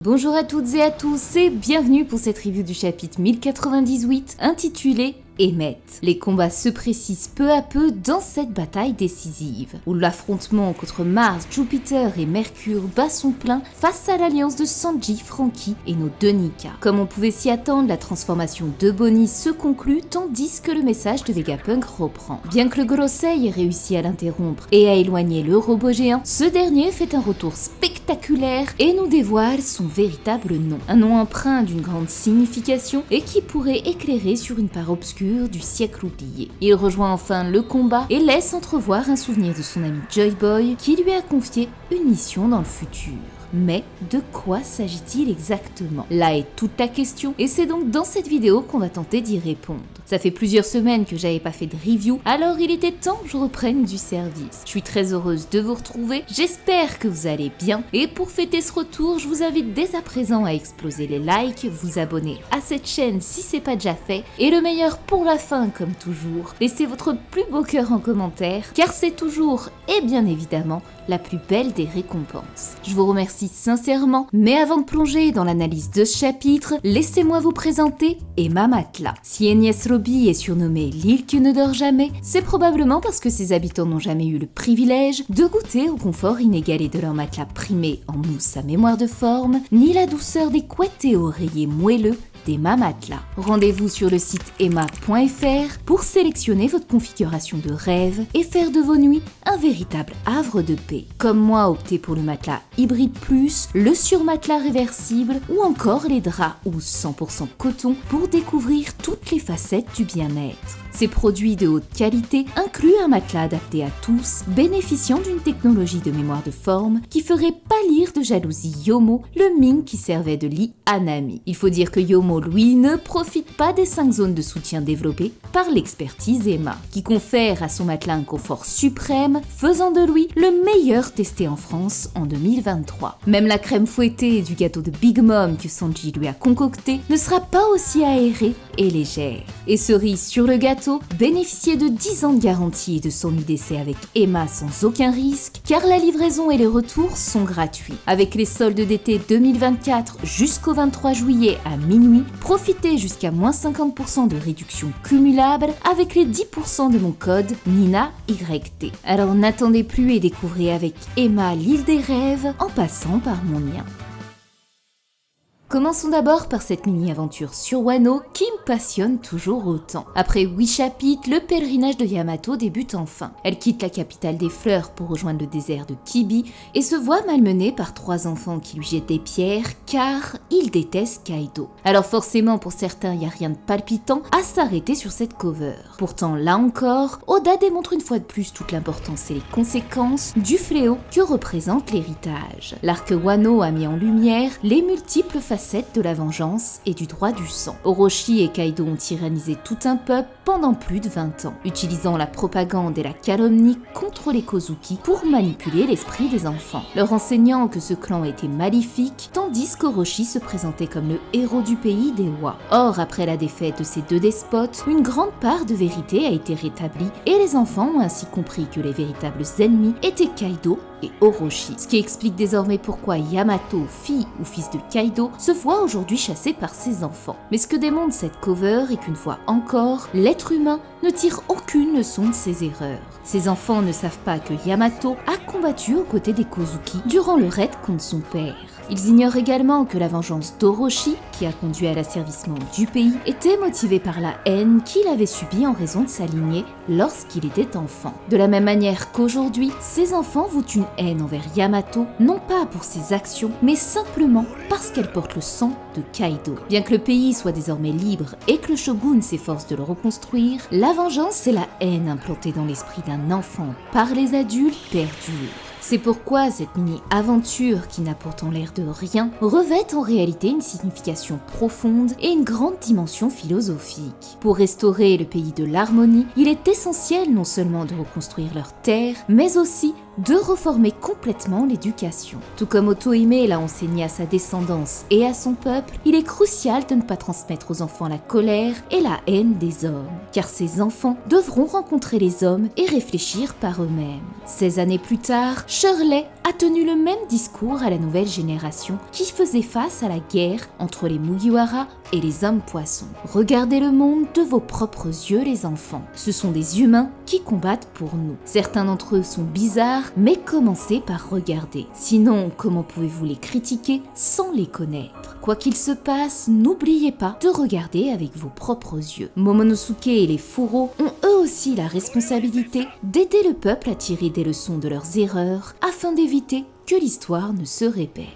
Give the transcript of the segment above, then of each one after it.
Bonjour à toutes et à tous et bienvenue pour cette review du chapitre 1098 intitulé Emmet. Les combats se précisent peu à peu dans cette bataille décisive, où l'affrontement contre Mars, Jupiter et Mercure bat son plein face à l'alliance de Sanji, Franky et nos deux Nika. Comme on pouvait s'y attendre, la transformation de Bonnie se conclut tandis que le message de Vegapunk reprend. Bien que le Gorosei ait réussi à l'interrompre et à éloigner le robot géant, ce dernier fait un retour spectaculaire et nous dévoile son véritable nom. Un nom empreint d'une grande signification et qui pourrait éclairer sur une part obscure du siècle oublié. Il rejoint enfin le combat et laisse entrevoir un souvenir de son ami Joy Boy qui lui a confié une mission dans le futur. Mais de quoi s'agit-il exactement? Là est toute la question et c'est donc dans cette vidéo qu'on va tenter d'y répondre. Ça fait plusieurs semaines que j'avais pas fait de review, alors il était temps que je reprenne du service. Je suis très heureuse de vous retrouver, j'espère que vous allez bien et pour fêter ce retour, je vous invite dès à présent à exploser les likes, vous abonner à cette chaîne si c'est pas déjà fait et le meilleur pour la fin comme toujours, laissez votre plus beau cœur en commentaire car c'est toujours et bien évidemment la plus belle des récompenses. Je vous remercie sincèrement, mais avant de plonger dans l'analyse de ce chapitre, laissez-moi vous présenter Emma Matla. Si Enies Lobby est surnommée l'île qui ne dort jamais, c'est probablement parce que ses habitants n'ont jamais eu le privilège de goûter au confort inégalé de leur matelas primé en mousse à mémoire de forme, ni la douceur des couettes et oreillers moelleux d'Emma Matla. Rendez-vous sur le site emma.fr pour sélectionner votre configuration de rêve et faire de vos nuits un véritable havre de paix. Comme moi, optez pour le matelas Hybride Plus, le surmatelas réversible ou encore les draps ou 100% coton pour découvrir toutes les facettes du bien-être. Ces produits de haute qualité incluent un matelas adapté à tous, bénéficiant d'une technologie de mémoire de forme qui ferait pâlir de jalousie Yomo, le ming qui servait de lit à Nami. Il faut dire que Yomo, lui, ne profite pas des 5 zones de soutien développées par l'expertise Emma, qui confère à son matelas un confort suprême, faisant de lui le meilleur testé en France en 2023. Même la crème fouettée du gâteau de Big Mom que Sanji lui a concocté ne sera pas aussi aérée et légère. Et cerise sur le gâteau, bénéficiez de 10 ans de garantie et de son d'essai avec Emma sans aucun risque, car la livraison et les retours sont gratuits. Avec les soldes d'été 2024 jusqu'au 23 juillet à minuit, profitez jusqu'à moins 50% de réduction cumulable avec les 10% de mon code NINAYT. Alors n'attendez plus et découvrez avec Emma l'île des rêves en passant par mon lien. Commençons d'abord par cette mini-aventure sur Wano qui me passionne toujours autant. Après 8 chapitres, le pèlerinage de Yamato débute enfin. Elle quitte la capitale des fleurs pour rejoindre le désert de Kibi et se voit malmenée par 3 enfants qui lui jettent des pierres car ils détestent Kaido. Alors forcément pour certains il n'y a rien de palpitant à s'arrêter sur cette cover. Pourtant là encore, Oda démontre une fois de plus toute l'importance et les conséquences du fléau que représente l'héritage. L'arc Wano a mis en lumière les multiples facettes de la vengeance et du droit du sang. Orochi et Kaido ont tyrannisé tout un peuple pendant plus de 20 ans, utilisant la propagande et la calomnie contre les Kozuki pour manipuler l'esprit des enfants, leur enseignant que ce clan était maléfique, tandis qu'Orochi se présentait comme le héros du pays des Wa. Or, après la défaite de ces deux despotes, une grande part de vérité a été rétablie et les enfants ont ainsi compris que les véritables ennemis étaient Kaido et Orochi, ce qui explique désormais pourquoi Yamato, fille ou fils de Kaido, se voit aujourd'hui chassé par ses enfants. Mais ce que démontre cette cover est qu'une fois encore, l'être humain ne tire aucune leçon de ses erreurs. Ses enfants ne savent pas que Yamato a combattu aux côtés des Kozuki durant le raid contre son père. Ils ignorent également que la vengeance d'Orochi, qui a conduit à l'asservissement du pays, était motivée par la haine qu'il avait subie en raison de sa lignée lorsqu'il était enfant. De la même manière qu'aujourd'hui, ses enfants vouent une haine envers Yamato, non pas pour ses actions, mais simplement parce qu'elle porte le sang de Kaido. Bien que le pays soit désormais libre et que le shogun s'efforce de le reconstruire, la vengeance et la haine implantée dans l'esprit d'un enfant par les adultes perdurent. C'est pourquoi cette mini-aventure, qui n'a pourtant l'air de rien, revêt en réalité une signification profonde et une grande dimension philosophique. Pour restaurer le pays de l'harmonie, il est essentiel non seulement de reconstruire leurs terres, mais aussi de reformer complètement l'éducation. Tout comme Otohime l'a enseigné à sa descendance et à son peuple, il est crucial de ne pas transmettre aux enfants la colère et la haine des hommes, car ces enfants devront rencontrer les hommes et réfléchir par eux-mêmes. 16 années plus tard, Shirley a tenu le même discours à la nouvelle génération qui faisait face à la guerre entre les Mugiwara et les hommes poissons. Regardez le monde de vos propres yeux, les enfants. Ce sont des humains qui combattent pour nous. Certains d'entre eux sont bizarres, mais commencez par regarder. Sinon, comment pouvez-vous les critiquer sans les connaître? Quoi qu'il se passe, n'oubliez pas de regarder avec vos propres yeux. Momonosuke et les Furo ont eux aussi la responsabilité d'aider le peuple à tirer des leçons de leurs erreurs afin d'éviter que l'histoire ne se répète.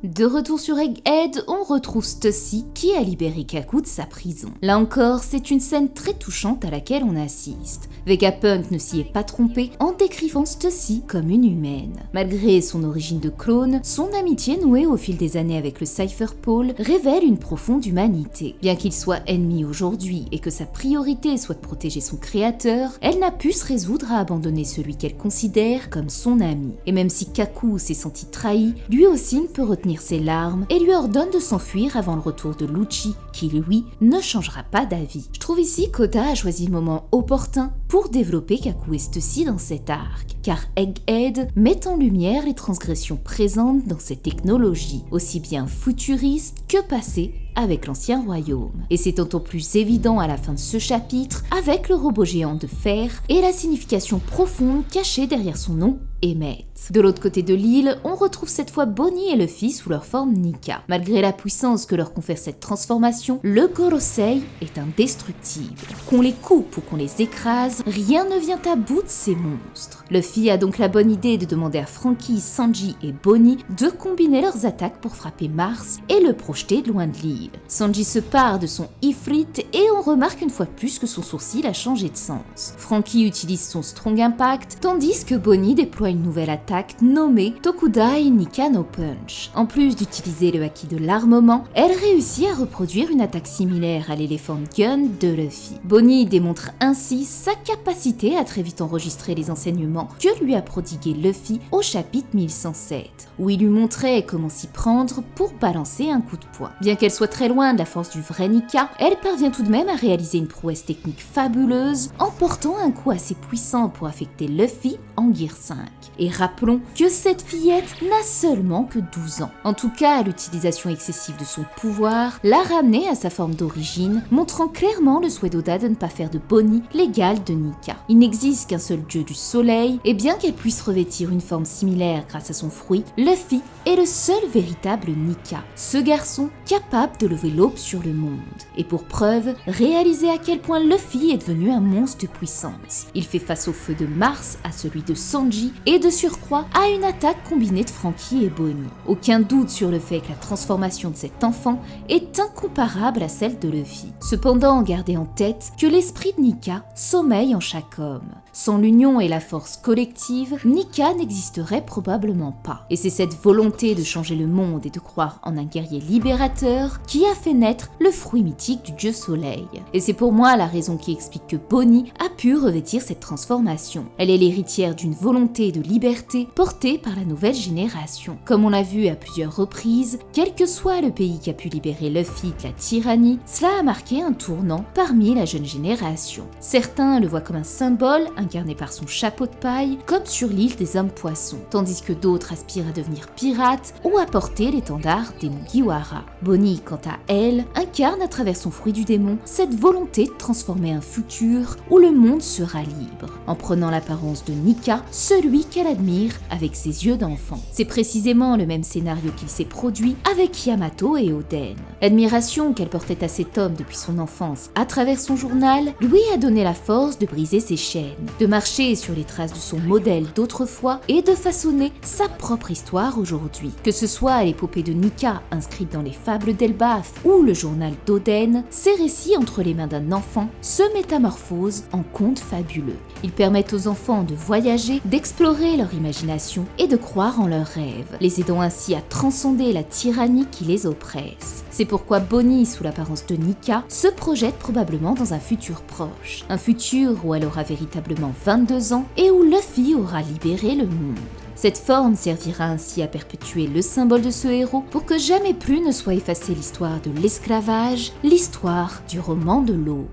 De retour sur Egghead, on retrouve Stussy qui a libéré Kaku de sa prison. Là encore, c'est une scène très touchante à laquelle on assiste. Vegapunk ne s'y est pas trompé en décrivant Stussy comme une humaine. Malgré son origine de clone, son amitié nouée au fil des années avec le Cypher Pole révèle une profonde humanité. Bien qu'il soit ennemi aujourd'hui et que sa priorité soit de protéger son créateur, elle n'a pu se résoudre à abandonner celui qu'elle considère comme son ami. Et même si Kaku s'est senti trahi, lui aussi ne peut retenir ses larmes et lui ordonne de s'enfuir avant le retour de Lucci, qui lui ne changera pas d'avis. Je trouve ici qu'Oda a choisi le moment opportun pour développer Kaku et Stussy dans cet arc, car Egghead met en lumière les transgressions présentes dans ces technologies, aussi bien futuristes que passées avec l'ancien royaume. Et c'est d'autant plus évident à la fin de ce chapitre avec le robot géant de fer et la signification profonde cachée derrière son nom, Emmet. De l'autre côté de l'île, on retrouve cette fois Bonnie et Luffy sous leur forme Nika. Malgré la puissance que leur confère cette transformation, le Gorosei est indestructible. Qu'on les coupe ou qu'on les écrase, rien ne vient à bout de ces monstres. Luffy a donc la bonne idée de demander à Franky, Sanji et Bonnie de combiner leurs attaques pour frapper Mars et le projeter loin de l'île. Sanji se part de son Ifrit et on remarque une fois de plus que son sourcil a changé de sens. Franky utilise son Strong Impact, tandis que Bonnie déploie une nouvelle attaque nommée Tokudai Nika no Punch. En plus d'utiliser le haki de l'armement, elle réussit à reproduire une attaque similaire à l'Elephant Gun de Luffy. Bonnie démontre ainsi sa capacité à très vite enregistrer les enseignements que lui a prodigué Luffy au chapitre 1107, où il lui montrait comment s'y prendre pour balancer un coup de poing. Bien qu'elle soit très loin de la force du vrai Nika, elle parvient tout de même à réaliser une prouesse technique fabuleuse en portant un coup assez puissant pour affecter Luffy en Gear 5. Et rappelons que cette fillette n'a seulement que 12 ans. En tout cas, l'utilisation excessive de son pouvoir l'a ramenée à sa forme d'origine, montrant clairement le souhait d'Oda de ne pas faire de Bonnie l'égale de Nika. Il n'existe qu'un seul dieu du soleil, et bien qu'elle puisse revêtir une forme similaire grâce à son fruit, Luffy est le seul véritable Nika. Ce garçon capable de lever l'aube sur le monde. Et pour preuve, réaliser à quel point Luffy est devenu un monstre de puissance. Il fait face au feu de Mars, à celui de Sanji, et de surcroît à une attaque combinée de Franky et Bonnie. Aucun doute sur le fait que la transformation de cet enfant est incomparable à celle de Luffy. Cependant, gardez en tête que l'esprit de Nika sommeille en chaque homme. Sans l'union et la force collective, Nika n'existerait probablement pas. Et c'est cette volonté de changer le monde et de croire en un guerrier libérateur qui a fait naître le fruit mythique du dieu soleil. Et c'est pour moi la raison qui explique que Bonnie a pu revêtir cette transformation. Elle est l'héritière d'une volonté de liberté portée par la nouvelle génération. Comme on l'a vu à plusieurs reprises, quel que soit le pays qui a pu libérer Luffy de la tyrannie, cela a marqué un tournant parmi la jeune génération. Certains le voient comme un symbole incarné par son chapeau de paille, comme sur l'île des hommes poissons, tandis que d'autres aspirent à devenir pirates ou à porter l'étendard des Mugiwara. Bonnie, quant à elle, incarne à travers son fruit du démon cette volonté de transformer un futur où le monde sera libre, en prenant l'apparence de Nika, celui qu'elle admire avec ses yeux d'enfant. C'est précisément le même scénario qu'il s'est produit avec Yamato et Oden. L'admiration qu'elle portait à cet homme depuis son enfance à travers son journal lui a donné la force de briser ses chaînes, de marcher sur les traces de son modèle d'autrefois et de façonner sa propre histoire aujourd'hui. Que ce soit l'épopée de Nika inscrite dans les fables d'Elbaf ou le journal d'Oden, ces récits entre les mains d'un enfant se métamorphosent en contes fabuleux. Ils permettent aux enfants de voyager, d'explorer leur imagination et de croire en leurs rêves, les aidant ainsi à transcender la tyrannie qui les oppresse. C'est pourquoi Bonnie, sous l'apparence de Nika, se projette probablement dans un futur proche. Un futur où elle aura véritablement 22 ans et où Luffy aura libéré le monde. Cette forme servira ainsi à perpétuer le symbole de ce héros pour que jamais plus ne soit effacée l'histoire de l'esclavage, l'histoire du roman de l'aube.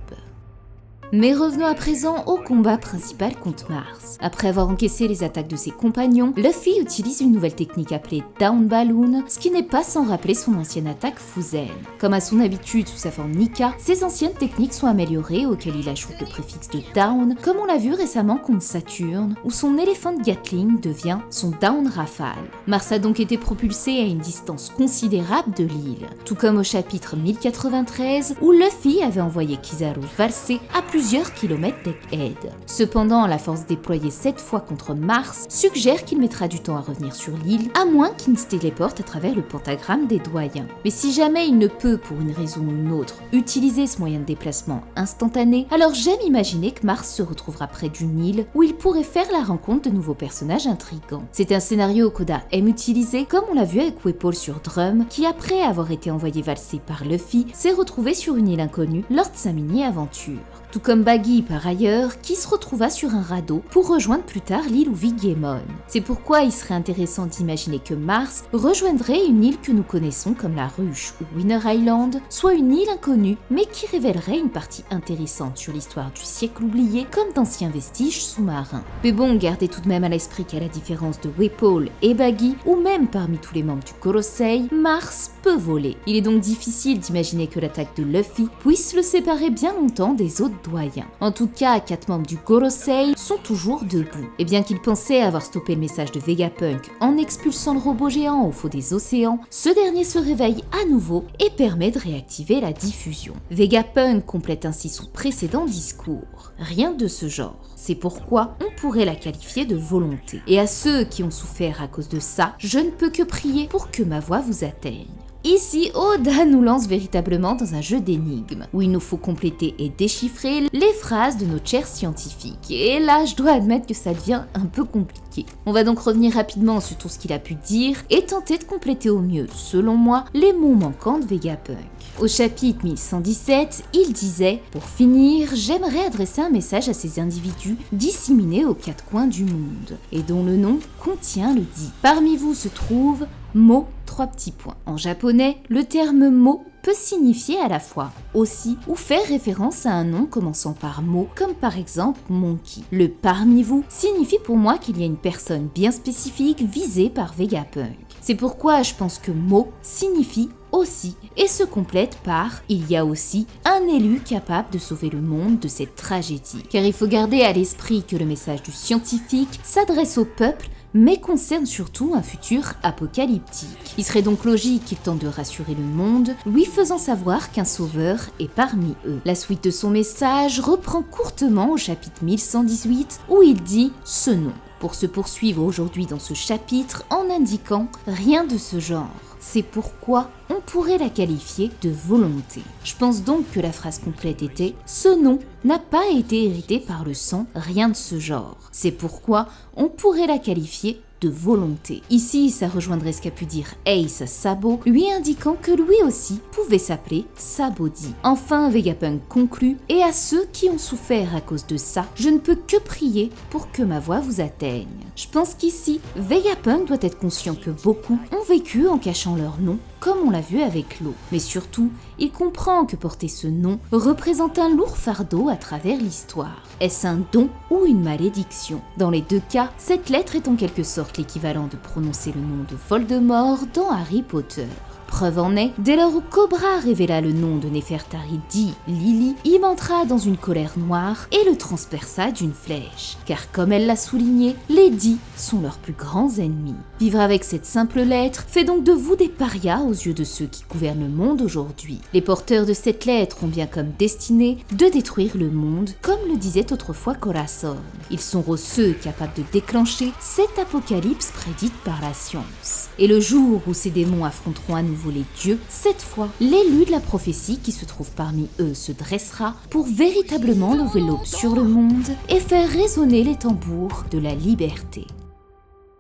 Mais revenons à présent au combat principal contre Mars. Après avoir encaissé les attaques de ses compagnons, Luffy utilise une nouvelle technique appelée Down Balloon, ce qui n'est pas sans rappeler son ancienne attaque Fuzen. Comme à son habitude sous sa forme Nika, ses anciennes techniques sont améliorées auxquelles il ajoute le préfixe de Down, comme on l'a vu récemment contre Saturne, où son éléphant Gatling devient son Down Rafale. Mars a donc été propulsé à une distance considérable de l'île, tout comme au chapitre 1093 où Luffy avait envoyé Kizaru valser à plusieurs kilomètres d'Egghead. Cependant, la force déployée cette fois contre Mars suggère qu'il mettra du temps à revenir sur l'île, à moins qu'il ne se téléporte à travers le pentagramme des doyens. Mais si jamais il ne peut, pour une raison ou une autre, utiliser ce moyen de déplacement instantané, alors j'aime imaginer que Mars se retrouvera près d'une île où il pourrait faire la rencontre de nouveaux personnages intrigants. C'est un scénario qu'Oda aime utiliser, comme on l'a vu avec Wapol sur Drum, qui après avoir été envoyé valser par Luffy, s'est retrouvé sur une île inconnue lors de sa mini-aventure. Tout comme Baggy par ailleurs, qui se retrouva sur un radeau pour rejoindre plus tard l'île où vit Gaemon. C'est pourquoi il serait intéressant d'imaginer que Mars rejoindrait une île que nous connaissons comme la Ruche ou Winter Island, soit une île inconnue mais qui révélerait une partie intéressante sur l'histoire du siècle oublié comme d'anciens vestiges sous-marins. Mais bon, gardez tout de même à l'esprit qu'à la différence de Wapol et Baggy, ou même parmi tous les membres du Gorosei, Mars peut voler. Il est donc difficile d'imaginer que l'attaque de Luffy puisse le séparer bien longtemps des autres doyens. En tout cas, 4 membres du Gorosei sont toujours debout. Et bien qu'ils pensaient avoir stoppé le message de Vegapunk en expulsant le robot géant au fond des océans, ce dernier se réveille à nouveau et permet de réactiver la diffusion. Vegapunk complète ainsi son précédent discours. Rien de ce genre. C'est pourquoi on pourrait la qualifier de volonté. Et à ceux qui ont souffert à cause de ça, je ne peux que prier pour que ma voix vous atteigne. Ici, Oda nous lance véritablement dans un jeu d'énigmes, où il nous faut compléter et déchiffrer les phrases de notre cher scientifique. Et là, je dois admettre que ça devient un peu compliqué. On va donc revenir rapidement sur tout ce qu'il a pu dire, et tenter de compléter au mieux, selon moi, les mots manquants de Vegapunk. Au chapitre 1117, il disait « Pour finir, j'aimerais adresser un message à ces individus disséminés aux 4 coins du monde, et dont le nom contient le dit. Parmi vous se trouve Mo, 3 petits points. En japonais, le terme Mo peut signifier à la fois aussi ou faire référence à un nom commençant par Mo, comme par exemple Monkey. Le parmi vous signifie pour moi qu'il y a une personne bien spécifique visée par Vegapunk. C'est pourquoi je pense que Mo signifie aussi et se complète par « il y a aussi un élu capable de sauver le monde de cette tragédie ». Car il faut garder à l'esprit que le message du scientifique s'adresse au peuple mais concerne surtout un futur apocalyptique. Il serait donc logique qu'il tente de rassurer le monde, lui faisant savoir qu'un sauveur est parmi eux. La suite de son message reprend courtement au chapitre 1118 où il dit ce nom, pour se poursuivre aujourd'hui dans ce chapitre en indiquant rien de ce genre. C'est pourquoi on pourrait la qualifier de volonté. Je pense donc que la phrase complète était « Ce nom n'a pas été hérité par le sang, rien de ce genre ». C'est pourquoi on pourrait la qualifier de volonté. Ici, ça rejoindrait ce qu'a pu dire Ace à Sabo, lui indiquant que lui aussi pouvait s'appeler Sabody. Enfin, Vegapunk conclut « Et à ceux qui ont souffert à cause de ça, je ne peux que prier pour que ma voix vous atteigne ». Je pense qu'ici, Vegapunk doit être conscient que beaucoup ont vécu en cachant leur nom, comme on l'a vu avec l'eau. Mais surtout, il comprend que porter ce nom représente un lourd fardeau à travers l'histoire. Est-ce un don ou une malédiction? Dans les deux cas, cette lettre est en quelque sorte l'équivalent de prononcer le nom de Voldemort dans Harry Potter. Preuve en est, dès lors où Cobra révéla le nom de Nefertari dit Lily, il entra dans une colère noire et le transperça d'une flèche. Car comme elle l'a souligné, les dits sont leurs plus grands ennemis. Vivre avec cette simple lettre fait donc de vous des parias aux yeux de ceux qui gouvernent le monde aujourd'hui. Les porteurs de cette lettre ont bien comme destinée de détruire le monde, comme le disait autrefois Corazon. Ils sont ceux capables de déclencher cette apocalypse prédite par la science. Et le jour où ces démons affronteront à nouveau les dieux, cette fois, l'élu de la prophétie qui se trouve parmi eux se dressera pour véritablement lever l'aube sur le monde et faire résonner les tambours de la liberté.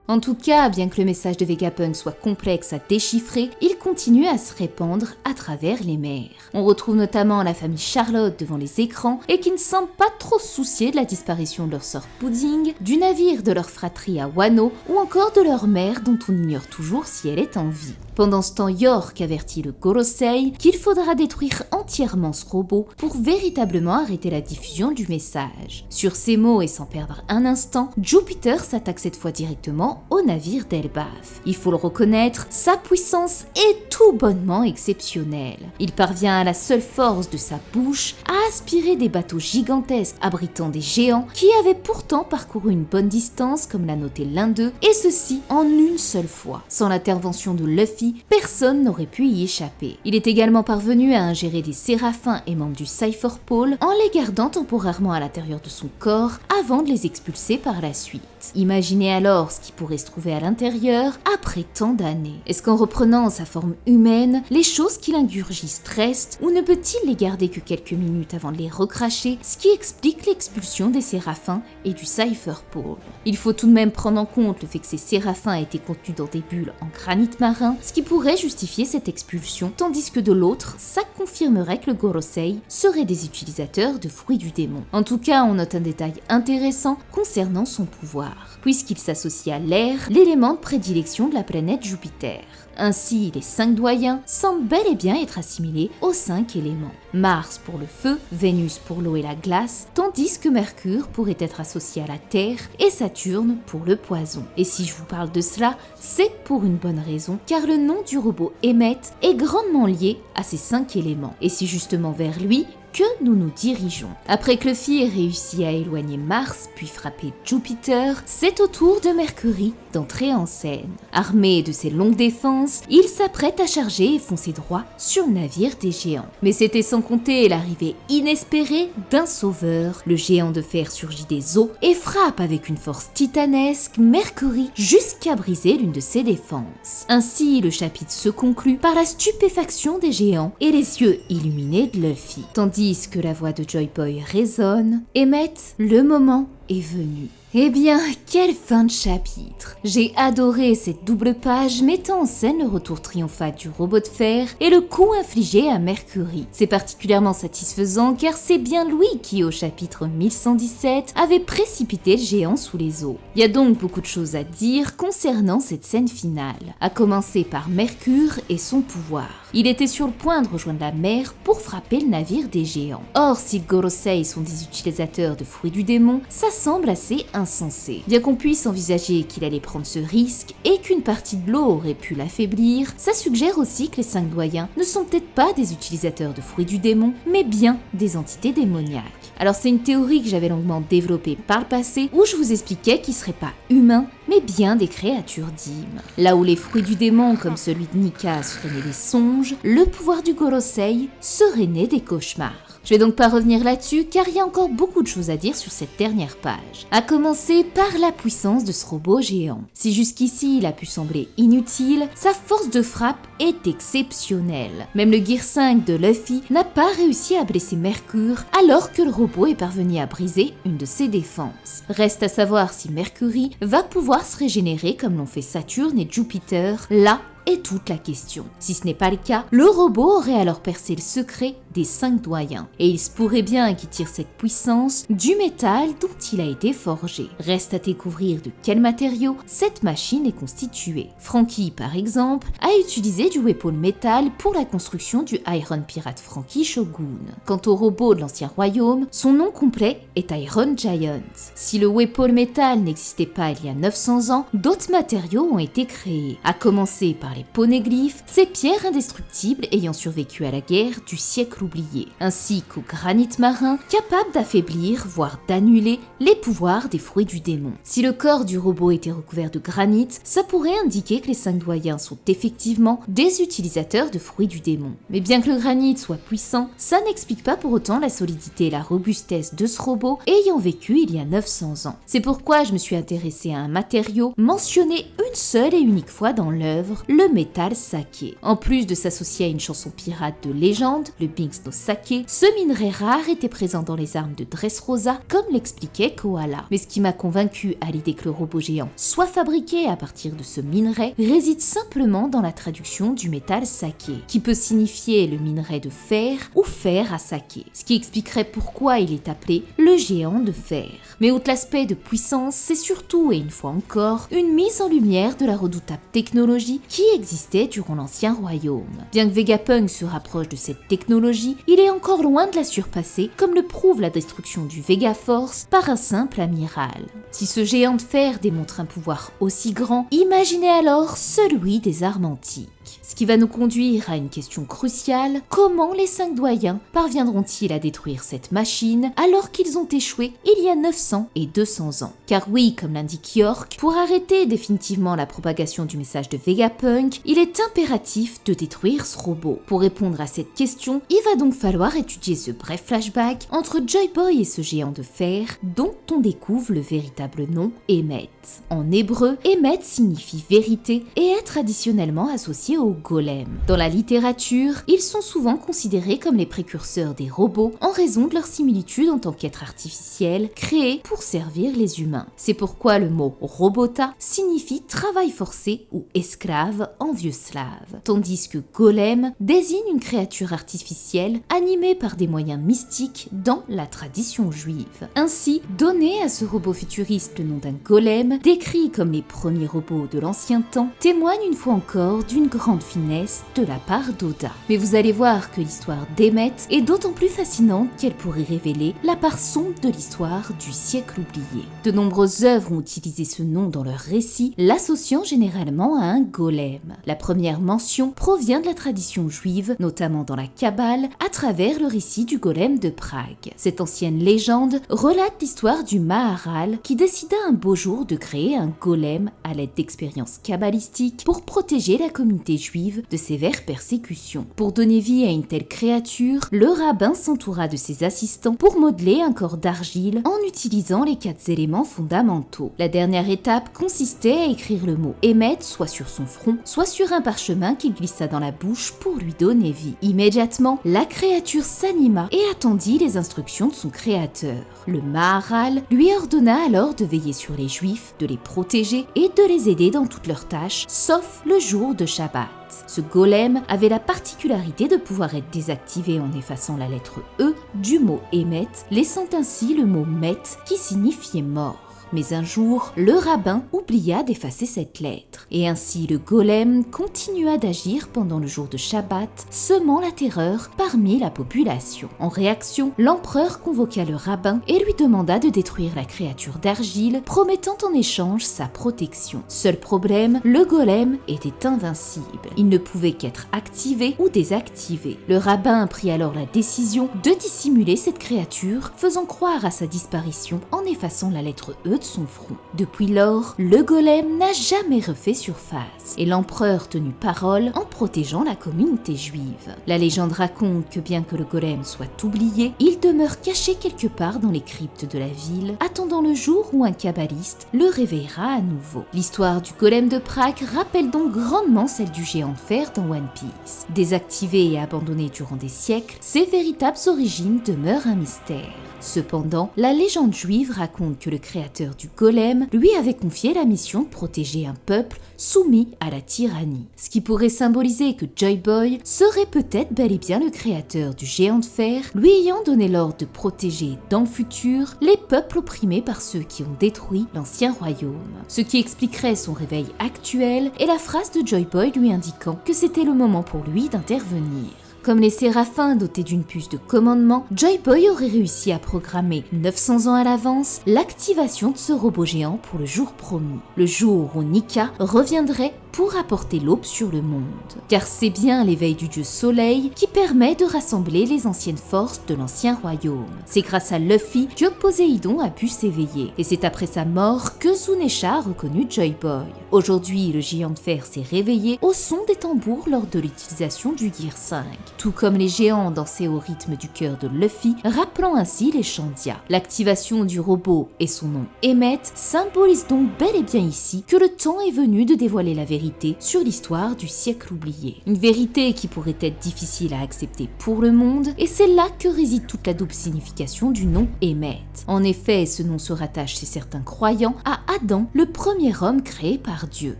En tout cas, bien que le message de Vegapunk soit complexe à déchiffrer, il continue à se répandre à travers les mers. On retrouve notamment la famille Charlotte devant les écrans et qui ne semble pas trop se soucier de la disparition de leur sœur Pudding, du navire de leur fratrie à Wano ou encore de leur mère dont on ignore toujours si elle est en vie. Pendant ce temps, York avertit le Gorosei qu'il faudra détruire entièrement ce robot pour véritablement arrêter la diffusion du message. Sur ces mots et sans perdre un instant, Jupiter s'attaque cette fois directement au navire d'Elbaf. Il faut le reconnaître, sa puissance est tout bonnement exceptionnelle. Il parvient à la seule force de sa bouche à aspirer des bateaux gigantesques abritant des géants qui avaient pourtant parcouru une bonne distance comme l'a noté l'un d'eux, et ceci en une seule fois. Sans l'intervention de Luffy, personne n'aurait pu y échapper. Il est également parvenu à ingérer des séraphins et membres du Cypher Pole en les gardant temporairement à l'intérieur de son corps avant de les expulser par la suite. Imaginez alors ce qui pourrait se trouver à l'intérieur après tant d'années. Est-ce qu'en reprenant sa forme humaine, les choses qu'il ingurgisse restent, ou ne peut-il les garder que quelques minutes avant de les recracher, ce qui explique l'expulsion des séraphins et du Cypher Pole. Il faut tout de même prendre en compte le fait que ces séraphins étaient contenus dans des bulles en granit marin, ce qui pourrait justifier cette expulsion, tandis que de l'autre, ça confirmerait que le Gorosei serait des utilisateurs de fruits du démon. En tout cas, on note un détail intéressant concernant son pouvoir, puisqu'il s'associe à l'air, l'élément de prédilection de la planète Jupiter. Ainsi, les 5 doyens semblent bel et bien être assimilés aux 5 éléments. Mars pour le feu, Vénus pour l'eau et la glace, tandis que Mercure pourrait être associé à la terre et Saturne pour le poison. Et si je vous parle de cela, c'est pour une bonne raison, car le nom du robot Emmet est grandement lié à ces 5 éléments. Et c'est justement vers lui que nous nous dirigeons. Après que Luffy ait réussi à éloigner Mars puis frapper Jupiter, c'est au tour de Mercury d'entrer en scène. Armé de ses longues défenses, il s'apprête à charger et foncer droit sur le navire des géants. Mais c'était sans compter l'arrivée inespérée d'un sauveur. Le géant de fer surgit des eaux et frappe avec une force titanesque Mercury jusqu'à briser l'une de ses défenses. Ainsi, le chapitre se conclut par la stupéfaction des géants et les yeux illuminés de Luffy. Tandis que la voix de Joy Boy résonne, Emmet, le moment est venu. Eh bien, quelle fin de chapitre! J'ai adoré cette double page mettant en scène le retour triomphal du robot de fer et le coup infligé à Mercury. C'est particulièrement satisfaisant car c'est bien lui qui, au chapitre 1117, avait précipité le géant sous les eaux. Il y a donc beaucoup de choses à dire concernant cette scène finale, à commencer par Mercure et son pouvoir. Il était sur le point de rejoindre la mer pour frapper le navire des géants. Or, si le Gorosei sont des utilisateurs de fruits du démon, ça semble assez insensé. Bien qu'on puisse envisager qu'il allait prendre ce risque et qu'une partie de l'eau aurait pu l'affaiblir, ça suggère aussi que les 5 doyens ne sont peut-être pas des utilisateurs de fruits du démon, mais bien des entités démoniaques. Alors c'est une théorie que j'avais longuement développée par le passé, où je vous expliquais qu'ils seraient pas humains, mais bien des créatures d'Ym. Là où les fruits du démon, comme celui de Nika, seraient nés des songes, le pouvoir du Gorosei serait né des cauchemars. Je vais donc pas revenir là-dessus car il y a encore beaucoup de choses à dire sur cette dernière page. À commencer par la puissance de ce robot géant. Si jusqu'ici il a pu sembler inutile, sa force de frappe est exceptionnelle. Même le Gear 5 de Luffy n'a pas réussi à blesser Mercure alors que le robot est parvenu à briser une de ses défenses. Reste à savoir si Mercury va pouvoir se régénérer comme l'ont fait Saturne et Jupiter, là est toute la question. Si ce n'est pas le cas, le robot aurait alors percé le secret des 5 doyens. Et il se pourrait bien qu'il tire cette puissance du métal dont il a été forgé. Reste à découvrir de quel matériau cette machine est constituée. Franky, par exemple, a utilisé du Weapon Metal pour la construction du Iron Pirate Franky Shogun. Quant au robot de l'ancien royaume, son nom complet est Iron Giant. Si le Weapon Metal n'existait pas il y a 900 ans, d'autres matériaux ont été créés, à commencer par les poneglyphes, ces pierres indestructibles ayant survécu à la guerre du siècle oublié, ainsi qu'au granit marin capable d'affaiblir, voire d'annuler les pouvoirs des fruits du démon. Si le corps du robot était recouvert de granit, ça pourrait indiquer que les 5 doyens sont effectivement des utilisateurs de fruits du démon. Mais bien que le granit soit puissant, ça n'explique pas pour autant la solidité et la robustesse de ce robot ayant vécu il y a 900 ans. C'est pourquoi je me suis intéressée à un matériau mentionné une seule et unique fois dans l'œuvre, le métal saké. En plus de s'associer à une chanson pirate de légende, le Binks no Sake, ce minerai rare était présent dans les armes de Dressrosa, comme l'expliquait Koala. Mais ce qui m'a convaincu à l'idée que le robot géant soit fabriqué à partir de ce minerai réside simplement dans la traduction du métal saké, qui peut signifier le minerai de fer ou fer à saké, ce qui expliquerait pourquoi il est appelé le géant de fer. Mais outre l'aspect de puissance, c'est surtout, et une fois encore, une mise en lumière de la redoutable technologie qui existait durant l'Ancien Royaume. Bien que Vegapunk se rapproche de cette technologie, il est encore loin de la surpasser, comme le prouve la destruction du Vegaforce par un simple amiral. Si ce géant de fer démontre un pouvoir aussi grand, imaginez alors celui des armes antiques. Ce qui va nous conduire à une question cruciale, comment les 5 doyens parviendront-ils à détruire cette machine alors qu'ils ont échoué il y a 900 et 200 ans? Car oui, comme l'indique York, pour arrêter définitivement la propagation du message de Vegapunk, il est impératif de détruire ce robot. Pour répondre à cette question, il va donc falloir étudier ce bref flashback entre Joy Boy et ce géant de fer dont on découvre le véritable nom, Emmet. En hébreu, Emmet signifie vérité et est traditionnellement associé au golem. Dans la littérature, ils sont souvent considérés comme les précurseurs des robots en raison de leur similitude en tant qu'être artificiel créé pour servir les humains. C'est pourquoi le mot robota signifie travail forcé ou esclave en vieux slave, tandis que golem désigne une créature artificielle animée par des moyens mystiques dans la tradition juive. Ainsi, donner à ce robot futuriste le nom d'un golem, décrit comme les premiers robots de l'ancien temps, témoigne une fois encore d'une grande finesse de la part d'Oda. Mais vous allez voir que l'histoire d'Emmet est d'autant plus fascinante qu'elle pourrait révéler la part sombre de l'histoire du siècle oublié. De nombreuses œuvres ont utilisé ce nom dans leurs récits, l'associant généralement à un golem. La première mention provient de la tradition juive, notamment dans la Kabbale, à travers le récit du golem de Prague. Cette ancienne légende relate l'histoire du Maharal qui décida un beau jour de créer un golem à l'aide d'expériences kabbalistiques pour protéger la communauté juive de sévères persécutions. Pour donner vie à une telle créature, le rabbin s'entoura de ses assistants pour modeler un corps d'argile en utilisant les 4 éléments fondamentaux. La dernière étape consistait à écrire le mot Emmet soit sur son front, soit sur un parchemin qu'il glissa dans la bouche pour lui donner vie. Immédiatement, la créature s'anima et attendit les instructions de son créateur. Le Maharal lui ordonna alors de veiller sur les Juifs, de les protéger et de les aider dans toutes leurs tâches, sauf le jour de Shabbat. Ce golem avait la particularité de pouvoir être désactivé en effaçant la lettre E du mot Emmet, laissant ainsi le mot Met qui signifiait mort. Mais un jour, le rabbin oublia d'effacer cette lettre. Et ainsi, le golem continua d'agir pendant le jour de Shabbat, semant la terreur parmi la population. En réaction, l'empereur convoqua le rabbin et lui demanda de détruire la créature d'argile, promettant en échange sa protection. Seul problème, le golem était invincible. Il ne pouvait qu'être activé ou désactivé. Le rabbin prit alors la décision de dissimuler cette créature, faisant croire à sa disparition en effaçant la lettre E de son front. Depuis lors, le golem n'a jamais refait surface et l'empereur tenu parole en protégeant la communauté juive. La légende raconte que bien que le golem soit oublié, il demeure caché quelque part dans les cryptes de la ville, attendant le jour où un kabbaliste le réveillera à nouveau. L'histoire du golem de Prague rappelle donc grandement celle du géant de fer dans One Piece. Désactivé et abandonné durant des siècles, ses véritables origines demeurent un mystère. Cependant, la légende juive raconte que le créateur du golem lui avait confié la mission de protéger un peuple soumis à la tyrannie. Ce qui pourrait symboliser que Joy Boy serait peut-être bel et bien le créateur du géant de fer, lui ayant donné l'ordre de protéger dans le futur les peuples opprimés par ceux qui ont détruit l'ancien royaume. Ce qui expliquerait son réveil actuel et la phrase de Joy Boy lui indiquant que c'était le moment pour lui d'intervenir. Comme les séraphins dotés d'une puce de commandement, Joy Boy aurait réussi à programmer 900 ans à l'avance l'activation de ce robot géant pour le jour promis, le jour où Nika reviendrait pour apporter l'aube sur le monde. Car c'est bien l'éveil du dieu soleil qui permet de rassembler les anciennes forces de l'ancien royaume. C'est grâce à Luffy que Poséidon a pu s'éveiller, et c'est après sa mort que Zunesha a reconnu Joy Boy. Aujourd'hui, le géant de fer s'est réveillé au son des tambours lors de l'utilisation du Gear 5, tout comme les géants dansaient au rythme du cœur de Luffy, rappelant ainsi les Shandia. L'activation du robot et son nom Emmet symbolisent donc bel et bien ici que le temps est venu de dévoiler la vérité sur l'histoire du siècle oublié. Une vérité qui pourrait être difficile à accepter pour le monde, et c'est là que réside toute la double signification du nom Emmet. En effet, ce nom se rattache chez certains croyants à Adam, le premier homme créé par Dieu.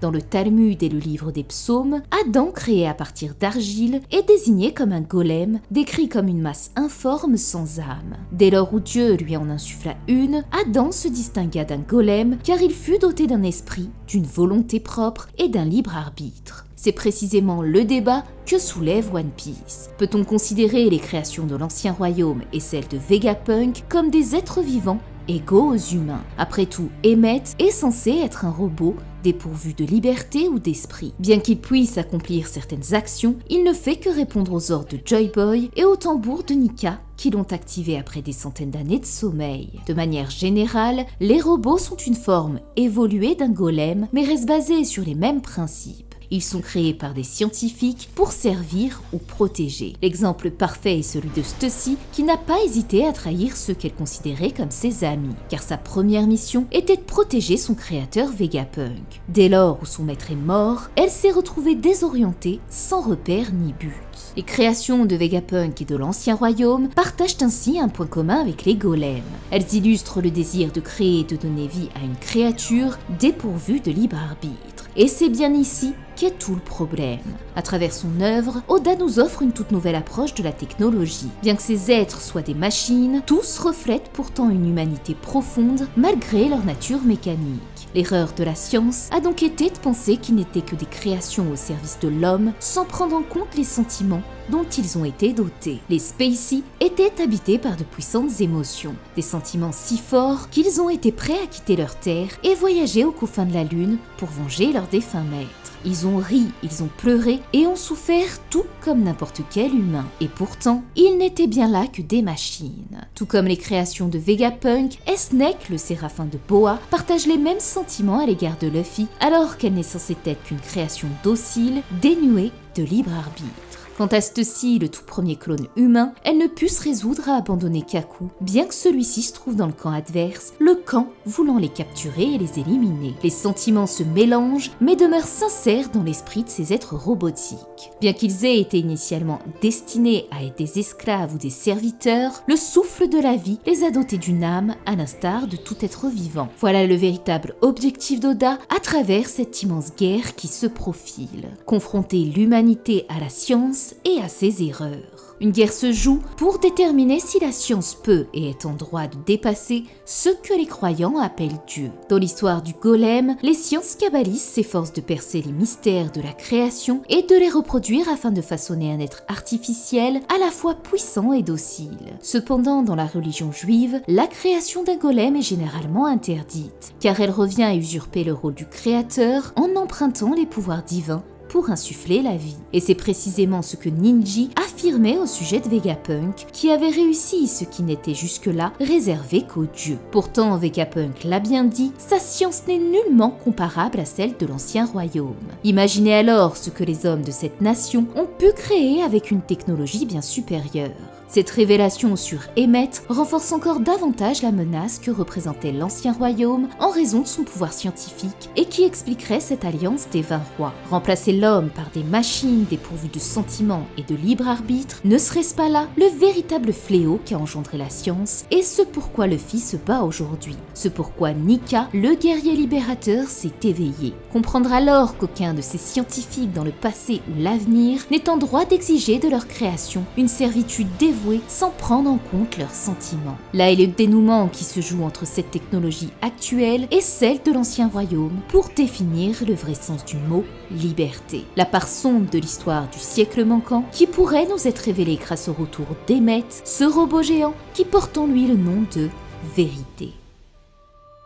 Dans le Talmud et le livre des psaumes, Adam, créé à partir d'argile, est désigné comme un golem, décrit comme une masse informe sans âme. Dès lors où Dieu lui en insuffla une, Adam se distingua d'un golem car il fut doté d'un esprit, d'une volonté propre et d'un libre arbitre. C'est précisément le débat que soulève One Piece. Peut-on considérer les créations de l'Ancien Royaume et celles de Vegapunk comme des êtres vivants égaux aux humains? Après tout, Emmett est censé être un robot dépourvu de liberté ou d'esprit. Bien qu'il puisse accomplir certaines actions, il ne fait que répondre aux ordres de Joy Boy et au tambour de Nika qui l'ont activé après des centaines d'années de sommeil. De manière générale, les robots sont une forme évoluée d'un golem, mais restent basés sur les mêmes principes. Ils sont créés par des scientifiques pour servir ou protéger. L'exemple parfait est celui de Stussy, qui n'a pas hésité à trahir ceux qu'elle considérait comme ses amis, car sa première mission était de protéger son créateur Vegapunk. Dès lors où son maître est mort, elle s'est retrouvée désorientée, sans repère ni but. Les créations de Vegapunk et de l'Ancien Royaume partagent ainsi un point commun avec les golems. Elles illustrent le désir de créer et de donner vie à une créature dépourvue de libre arbitre. Et c'est bien ici qu'est tout le problème. À travers son œuvre, Oda nous offre une toute nouvelle approche de la technologie. Bien que ces êtres soient des machines, tous reflètent pourtant une humanité profonde malgré leur nature mécanique. L'erreur de la science a donc été de penser qu'ils n'étaient que des créations au service de l'homme sans prendre en compte les sentiments dont ils ont été dotés. Les Spacey étaient habités par de puissantes émotions, des sentiments si forts qu'ils ont été prêts à quitter leur terre et voyager aux confins de la Lune pour venger leur défunt maître. Ils ont ri, ils ont pleuré et ont souffert tout comme n'importe quel humain. Et pourtant, ils n'étaient bien là que des machines. Tout comme les créations de Vegapunk, Snake, le séraphin de Boa, partage les mêmes sentiments à l'égard de Luffy, alors qu'elle n'est censée être qu'une création docile, dénuée de libre arbitre. Quant à Stussy, le tout premier clone humain, elle ne put se résoudre à abandonner Kaku, bien que celui-ci se trouve dans le camp adverse, le camp voulant les capturer et les éliminer. Les sentiments se mélangent, mais demeurent sincères dans l'esprit de ces êtres robotiques. Bien qu'ils aient été initialement destinés à être des esclaves ou des serviteurs, le souffle de la vie les a dotés d'une âme, à l'instar de tout être vivant. Voilà le véritable objectif d'Oda à travers cette immense guerre qui se profile. Confronter l'humanité à la science et à ses erreurs. Une guerre se joue pour déterminer si la science peut et est en droit de dépasser ce que les croyants appellent Dieu. Dans l'histoire du golem, les sciences kabbalistes s'efforcent de percer les mystères de la création et de les reproduire afin de façonner un être artificiel à la fois puissant et docile. Cependant, dans la religion juive, la création d'un golem est généralement interdite, car elle revient à usurper le rôle du créateur en empruntant les pouvoirs divins pour insuffler la vie. Et c'est précisément ce que Ninji affirmait au sujet de Vegapunk, qui avait réussi ce qui n'était jusque-là réservé qu'aux dieux. Pourtant, Vegapunk l'a bien dit, sa science n'est nullement comparable à celle de l'Ancien Royaume. Imaginez alors ce que les hommes de cette nation ont pu créer avec une technologie bien supérieure. Cette révélation sur Emmett renforce encore davantage la menace que représentait l'Ancien Royaume en raison de son pouvoir scientifique et qui expliquerait cette alliance des 20 rois. Remplacer l'homme par des machines dépourvues de sentiments et de libre arbitre, ne serait-ce pas là le véritable fléau qui a engendré la science et ce pourquoi Luffy se bat aujourd'hui, ce pourquoi Nika, le guerrier libérateur, s'est éveillé. Comprendre alors qu'aucun de ces scientifiques dans le passé ou l'avenir n'est en droit d'exiger de leur création une servitude dévouée sans prendre en compte leurs sentiments. Là est le dénouement qui se joue entre cette technologie actuelle et celle de l'Ancien Royaume pour définir le vrai sens du mot liberté. La part sombre de l'histoire du siècle manquant qui pourrait nous être révélée grâce au retour d'Emmett, ce robot géant qui porte en lui le nom de vérité.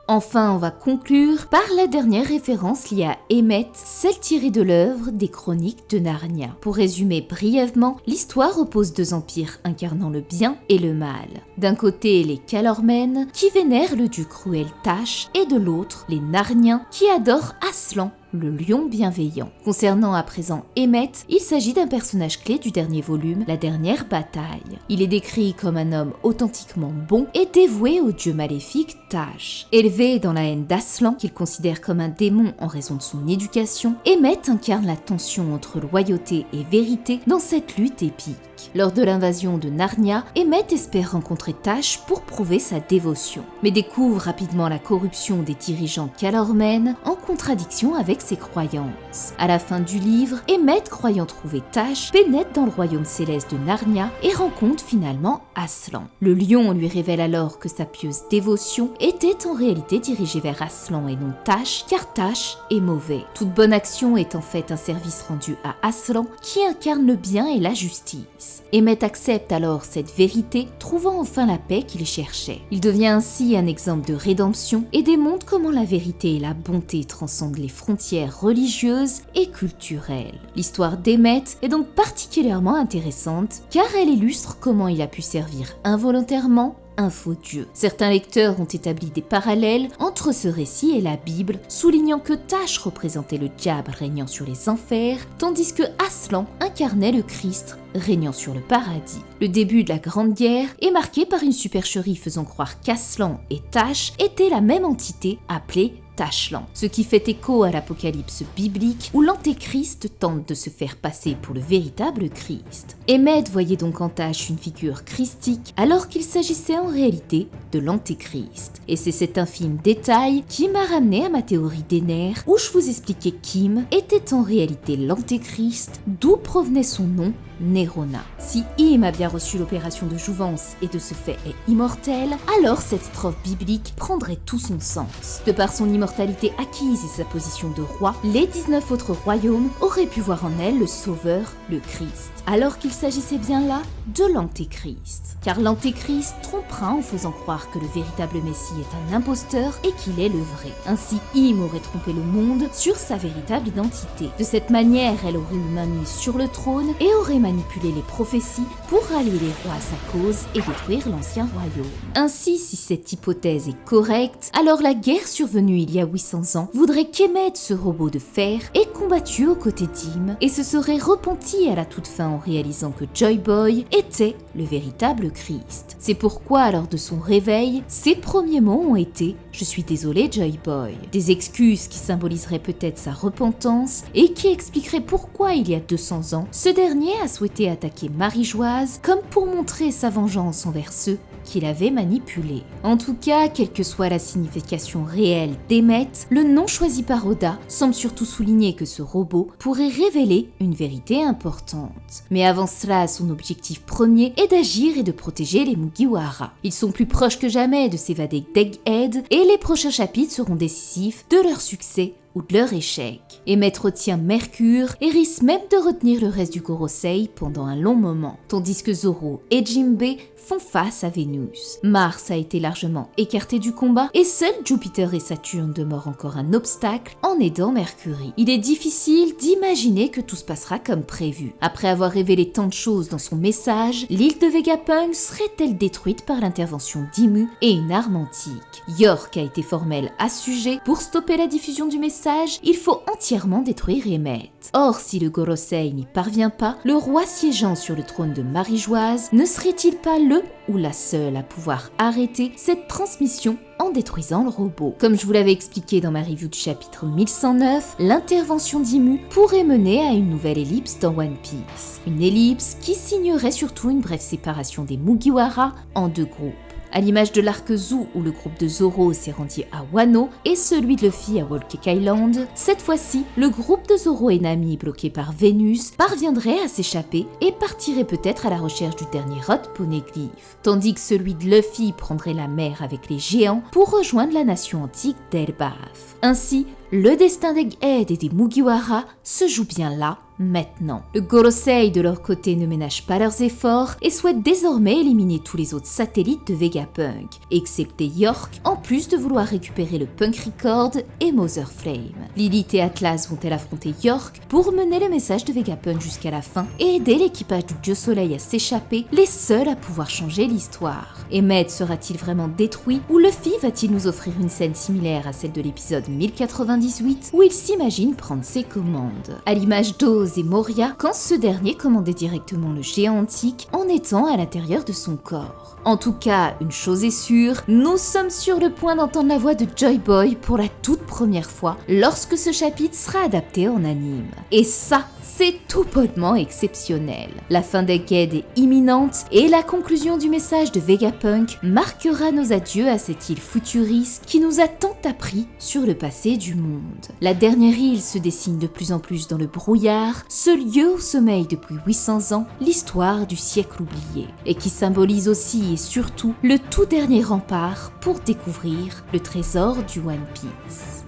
Enfin, on va conclure par la dernière référence liée à Emmett, celle tirée de l'œuvre des Chroniques de Narnia. Pour résumer brièvement, l'histoire oppose deux empires incarnant le bien et le mal. D'un côté, les Calormen, qui vénèrent le dieu cruel Tash, et de l'autre, les Narniens, qui adorent Aslan, le lion bienveillant. Concernant à présent Emmett, il s'agit d'un personnage clé du dernier volume, La Dernière Bataille. Il est décrit comme un homme authentiquement bon et dévoué au dieu maléfique Tash. Élevé dans la haine d'Aslan, qu'il considère comme un démon en raison de son éducation, Emmett incarne la tension entre loyauté et vérité dans cette lutte épique. Lors de l'invasion de Narnia, Emmett espère rencontrer Tash pour prouver sa dévotion, mais découvre rapidement la corruption des dirigeants Calormen en contradiction avec avec ses croyances. À la fin du livre, Emmett, croyant trouver Tash, pénètre dans le royaume céleste de Narnia et rencontre finalement Aslan. Le lion lui révèle alors que sa pieuse dévotion était en réalité dirigée vers Aslan et non Tash, car Tash est mauvais. Toute bonne action est en fait un service rendu à Aslan, qui incarne le bien et la justice. Emmett accepte alors cette vérité, trouvant enfin la paix qu'il cherchait. Il devient ainsi un exemple de rédemption et démontre comment la vérité et la bonté transcendent les frontières religieuses et culturelles. L'histoire d'Emmett est donc particulièrement intéressante car elle illustre comment il a pu servir involontairement un faux Dieu. Certains lecteurs ont établi des parallèles entre ce récit et la Bible, soulignant que Tash représentait le diable régnant sur les enfers, tandis que Aslan incarnait le Christ régnant sur le paradis. Le début de la Grande Guerre est marqué par une supercherie faisant croire qu'Aslan et Tash étaient la même entité appelée Tashlan, ce qui fait écho à l'Apocalypse biblique où l'Antéchrist tente de se faire passer pour le véritable Christ. Emmett voyait donc en Tash une figure christique alors qu'il s'agissait en réalité de l'Antéchrist. Et c'est cet infime détail qui m'a ramené à ma théorie des nerfs où je vous expliquais qu'Im était en réalité l'Antéchrist, d'où provenait son nom Nerona. Si Im a bien reçu l'opération de jouvence et de ce fait est immortel, alors cette strophe biblique prendrait tout son sens. De par son immortalité acquise et sa position de roi, les 19 autres royaumes auraient pu voir en elle le sauveur, le Christ. Alors qu'il s'agissait bien là de l'Antéchrist. Car l'Antéchrist trompera en faisant croire que le véritable Messie est un imposteur et qu'il est le vrai. Ainsi, Im aurait trompé le monde sur sa véritable identité. De cette manière, elle aurait eu main mise sur le trône et aurait manipulé les prophéties pour rallier les rois à sa cause et détruire l'ancien royaume. Ainsi, si cette hypothèse est correcte, alors la guerre survenue il y a 800 ans voudrait qu'Emmett, ce robot de fer, ait combattu aux côtés d'Im et se serait repenti à la toute fin en réalisant que Joy Boy était le véritable Christ. C'est pourquoi, lors de son réveil, ses premiers mots ont été « Je suis désolé, Joy Boy ». Des excuses qui symboliseraient peut-être sa repentance et qui expliqueraient pourquoi, il y a 200 ans, ce dernier a souhaité attaquer Marie-Joise comme pour montrer sa vengeance envers ceux qu'il avait manipulé. En tout cas, quelle que soit la signification réelle d'Emmett, le nom choisi par Oda semble surtout souligner que ce robot pourrait révéler une vérité importante. Mais avant cela, son objectif premier est d'agir et de protéger les Mugiwara. Ils sont plus proches que jamais de s'évader d'Egghead et les prochains chapitres seront décisifs de leur succès ou de leur échec. Emmett retient Mercure et risque même de retenir le reste du Gorosei pendant un long moment, tandis que Zoro et Jinbei font face à Vénus. Mars a été largement écarté du combat et seuls Jupiter et Saturne demeurent encore un obstacle en aidant Mercury. Il est difficile d'imaginer que tout se passera comme prévu. Après avoir révélé tant de choses dans son message, l'île de Vegapunk serait-elle détruite par l'intervention d'Imu et une arme antique? York a été formel à ce sujet. Pour stopper la diffusion du message, il faut entièrement détruire Emmett. Or, si le Gorosei n'y parvient pas, le roi siégeant sur le trône de Marie-Joise ne serait-il pas le ou la seule à pouvoir arrêter cette transmission en détruisant le robot? Comme je vous l'avais expliqué dans ma review du chapitre 1109, l'intervention d'Imu pourrait mener à une nouvelle ellipse dans One Piece. Une ellipse qui signerait surtout une brève séparation des Mugiwara en deux groupes. À l'image de l'arc Zou où le groupe de Zoro s'est rendu à Wano et celui de Luffy à Whole Cake Island, cette fois-ci, le groupe de Zoro et Nami bloqué par Vénus parviendrait à s'échapper et partirait peut-être à la recherche du dernier Rod Poneglyph, tandis que celui de Luffy prendrait la mer avec les géants pour rejoindre la nation antique d'Elbaf. Ainsi, le destin d'Egghead et des Mugiwara se joue bien là, maintenant. Le Gorosei de leur côté ne ménage pas leurs efforts et souhaite désormais éliminer tous les autres satellites de Vegapunk, excepté York, en plus de vouloir récupérer le Punk Record et Mother Flame. Lilith et Atlas vont-elles affronter York pour mener le message de Vegapunk jusqu'à la fin et aider l'équipage du Dieu Soleil à s'échapper, les seuls à pouvoir changer l'histoire? Emmett sera-t-il vraiment détruit ou Luffy va-t-il nous offrir une scène similaire à celle de l'épisode 1098 où il s'imagine prendre ses commandes? À l'image d'Oz opposer Moria quand ce dernier commandait directement le géant antique en étant à l'intérieur de son corps. En tout cas, une chose est sûre, nous sommes sur le point d'entendre la voix de Joy Boy pour la toute première fois lorsque ce chapitre sera adapté en anime. Et ça, c'est tout bonnement exceptionnel. La fin d'Egghead est imminente et la conclusion du message de Vegapunk marquera nos adieux à cette île futuriste qui nous a tant appris sur le passé du monde. La dernière île se dessine de plus en plus dans le brouillard, ce lieu où sommeille depuis 800 ans l'histoire du siècle oublié et qui symbolise aussi et surtout le tout dernier rempart pour découvrir le trésor du One Piece.